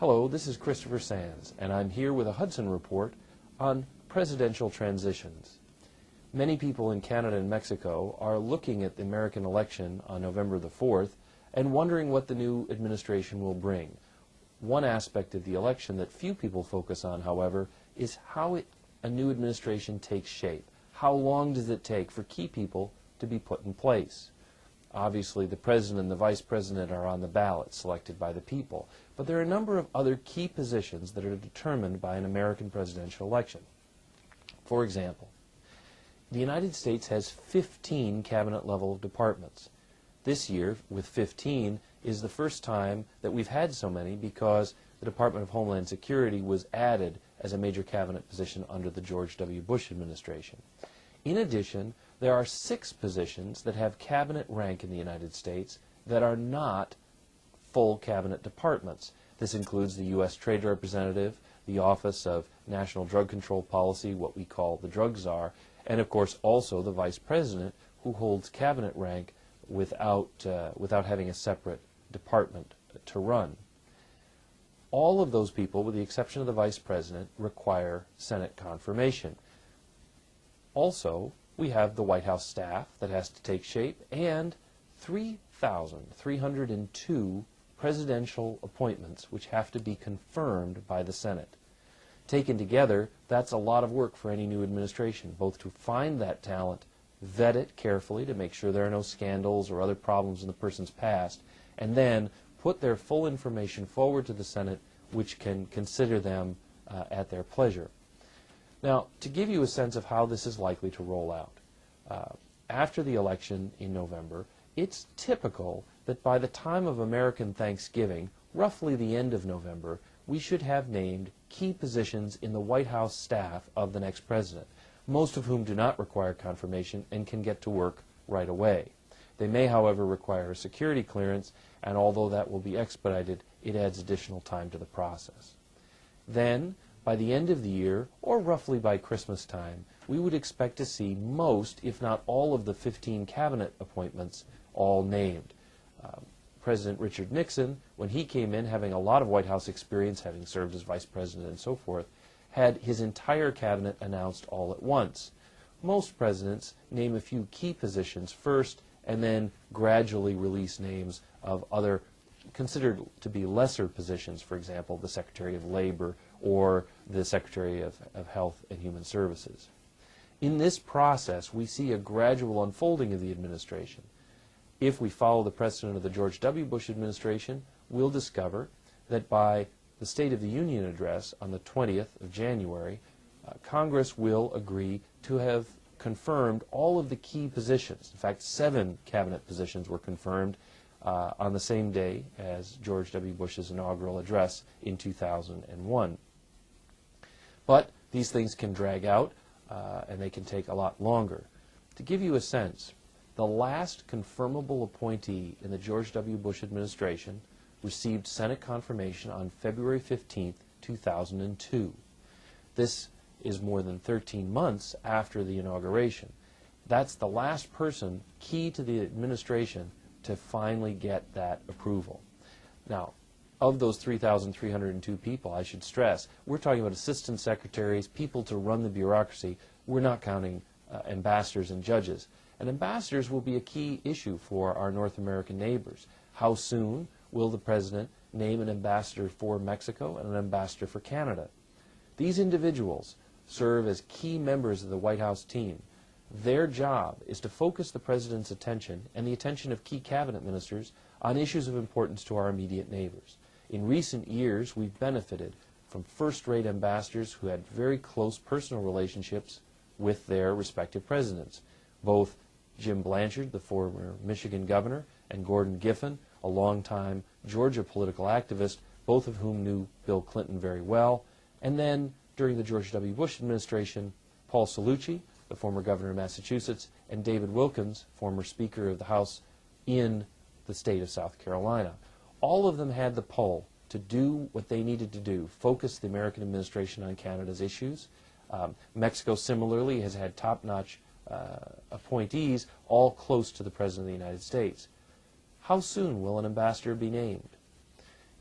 Hello, this is Christopher Sands, and I'm here with a Hudson report on presidential transitions. Many people in Canada and Mexico are looking at the American election on November the 4th and wondering what the new administration will bring. One aspect of the election that few people focus on, however, is how a new administration takes shape. How long does it take for key people to be put in place? Obviously, the president and the vice president are on the ballot, selected by the people. But there are a number of other key positions that are determined by an American presidential election. For example, the United States has 15 cabinet-level departments. This year, with 15, is the first time that we've had so many because the Department of Homeland Security was added as a major cabinet position under the George W. Bush administration. In addition, there are 6 positions that have cabinet rank in the United States that are not full cabinet departments. This includes the U.S. Trade Representative, the Office of National Drug Control Policy, what we call the Drug Czar, and of course also the Vice President, who holds cabinet rank without having a separate department to run. All of those people, with the exception of the Vice President, require Senate confirmation. Also, we have the White House staff that has to take shape, and 3,302 presidential appointments which have to be confirmed by the Senate. Taken together, that's a lot of work for any new administration, both to find that talent, vet it carefully to make sure there are no scandals or other problems in the person's past, and then put their full information forward to the Senate, which can consider them at their pleasure. Now, to give you a sense of how this is likely to roll out, after the election in November, it's typical that by the time of American Thanksgiving, roughly the end of November, we should have named key positions in the White House staff of the next president, most of whom do not require confirmation and can get to work right away. They may, however, require a security clearance, and although that will be expedited, it adds additional time to the process. Then, by the end of the year, or roughly by Christmas time, we would expect to see most, if not all, of the 15 cabinet appointments all named. President Richard Nixon, when he came in, having a lot of White House experience, having served as vice president and so forth, had his entire cabinet announced all at once. Most presidents name a few key positions first and then gradually release names of other considered to be lesser positions, for example, the Secretary of Labor or the Secretary of Health and Human Services. In this process, we see a gradual unfolding of the administration. If we follow the precedent of the George W. Bush administration, we'll discover that by the State of the Union address on the 20th of January, Congress will agree to have confirmed all of the key positions. In fact, 7 cabinet positions were confirmed on the same day as George W. Bush's inaugural address in 2001. But these things can drag out, and they can take a lot longer. To give you a sense, the last confirmable appointee in the George W. Bush administration received Senate confirmation on February 15, 2002. This is more than 13 months after the inauguration. That's the last person key to the administration to finally get that approval. Now, of those 3,302 people, I should stress, we're talking about assistant secretaries, people to run the bureaucracy. We're not counting ambassadors and judges. And ambassadors will be a key issue for our North American neighbors. How soon will the president name an ambassador for Mexico and an ambassador for Canada? These individuals serve as key members of the White House team. Their job is to focus the president's attention and the attention of key cabinet ministers on issues of importance to our immediate neighbors. In recent years, we've benefited from first-rate ambassadors who had very close personal relationships with their respective presidents. Both Jim Blanchard, the former Michigan governor, and Gordon Giffen, a longtime Georgia political activist, both of whom knew Bill Clinton very well. And then, during the George W. Bush administration, Paul Cellucci, the former governor of Massachusetts, and David Wilkins, former Speaker of the House in the state of South Carolina. All of them had the pull to do what they needed to do, focus the American administration on Canada's issues. Mexico, similarly, has had top-notch appointees, all close to the President of the United States. How soon will an ambassador be named?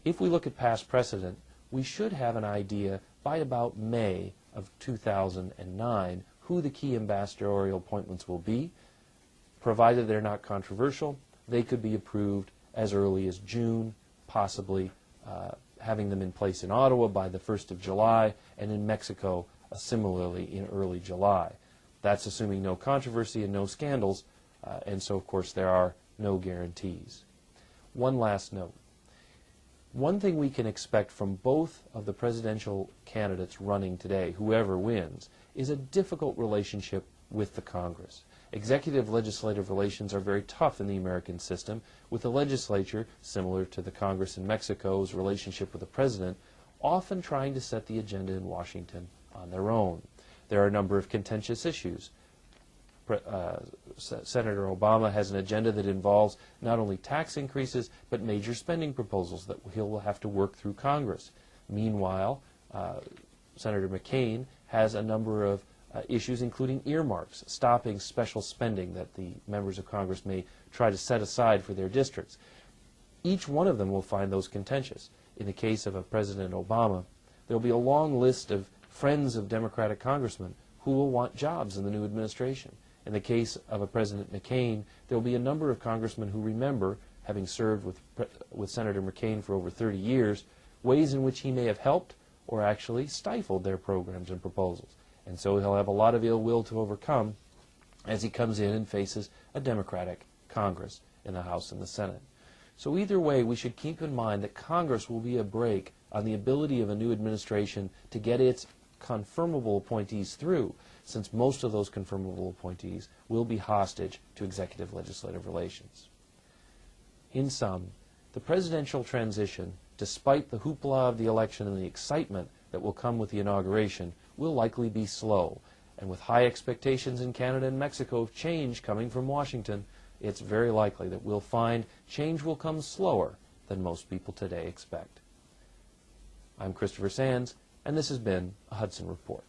If we look at past precedent, we should have an idea by about May of 2009 who the key ambassadorial appointments will be. Provided they're not controversial, they could be approved as early as June, possibly having them in place in Ottawa by the 1st of July, and in Mexico similarly in early July. That's assuming no controversy and no scandals, and so of course there are no guarantees. One last note. One thing we can expect from both of the presidential candidates running today, whoever wins, is a difficult relationship with the Congress. Executive-legislative relations are very tough in the American system, with the legislature, similar to the Congress in Mexico's relationship with the president, often trying to set the agenda in Washington on their own. There are a number of contentious issues. Senator Obama has an agenda that involves not only tax increases, but major spending proposals that he'll have to work through Congress. Meanwhile, Senator McCain has a number of issues, including earmarks, stopping special spending that the members of Congress may try to set aside for their districts. Each one of them will find those contentious. In the case of President Obama, there will be a long list of friends of Democratic congressmen who will want jobs in the new administration. In the case of a President McCain, there will be a number of congressmen who remember, having served with Senator McCain for over 30 years, ways in which he may have helped or actually stifled their programs and proposals. And so he'll have a lot of ill will to overcome as he comes in and faces a Democratic Congress in the House and the Senate. So either way, we should keep in mind that Congress will be a brake on the ability of a new administration to get its confirmable appointees through, since most of those confirmable appointees will be hostage to executive-legislative relations. In sum, the presidential transition, despite the hoopla of the election and the excitement that will come with the inauguration, will likely be slow. And with high expectations in Canada and Mexico of change coming from Washington, it's very likely that we'll find change will come slower than most people today expect. I'm Christopher Sands, and this has been a Hudson Report.